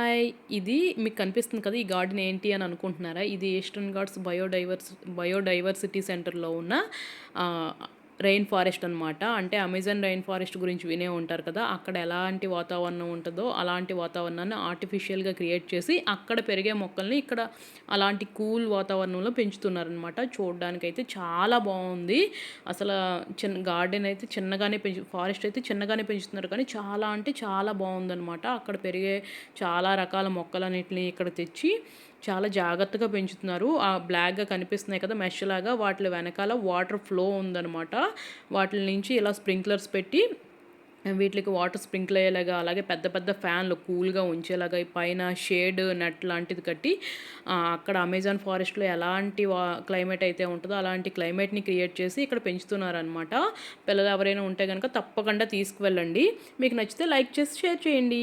Hi! ఇది మీకు కనిపిస్తుంది కదా! ఈ గార్డెన్ ఏంటి అని అనుకుంటున్నారా? ఇది ఈస్టర్న్ ఘాట్స్ బయోడైవర్సిటీ సెంటర్‌లో ఉన్న ఆహ్, రెయిన్ ఫారెస్ట్ అనమాట. అంటే అమెజాన్ రెయిన్ ఫారెస్ట్ గురించి వినే ఉంటారు కదా! అక్కడ ఎలాంటి వాతావరణం ఉంటదో, అలాంటి వాతావరణాన్ని ఆర్టిఫిషియల్‌గా క్రియేట్ చేసి, అక్కడ పెరిగే మొక్కల్ని ఇక్కడ అలాంటి కూల్ వాతావరణంలో పెంచుతున్నారనమాట. చూడడానికైతే చాలా బావుంది. అసల గార్డెన్ అయితే చిన్నగానే ఫారెస్ట్ అయితే చిన్నగానే పెంచుతున్నారు కానీ చాలా అంటే చాలా బావుందనమాట. అక్కడ పెరిగే చాలా రకాల మొక్కలన్నిటిని ఇక్కడ తెచ్చి చాలా జాగ్రత్తగా పెంచుతున్నారు. ఆ బ్లాక్‌గా కనిపిస్తున్నాయి కదా! మెష్ లాగా వాటిలి వెనకాల వాటర్ ఫ్లో ఉందనమాట. వాటిల నుంచి ఇలా స్ప్రింక్లర్స్ పెట్టి వీటికి వాటర్ స్ప్రింకిల్ అయ్యేలాగా, అలాగే పెద్ద పెద్ద ఫ్యాన్లు కూల్‌గా ఉంచేలాగా, పైన షేడ్ నెట్ లాంటిది కట్టి అక్కడ అమెజాన్ ఫారెస్ట్‌లో ఎలాంటి క్లైమేట్ అయితే ఉంటదో అలాంటి క్లైమేట్‌ని క్రియేట్ చేసి ఇక్కడ పెంచుతున్నారనమాట. పిల్లలు ఎవరైనా ఉంటే గనక తప్పకుండా తీసుకువెళ్ళండి. మీకు నచ్చితే లైక్ చేసి షేర్ చేయండి.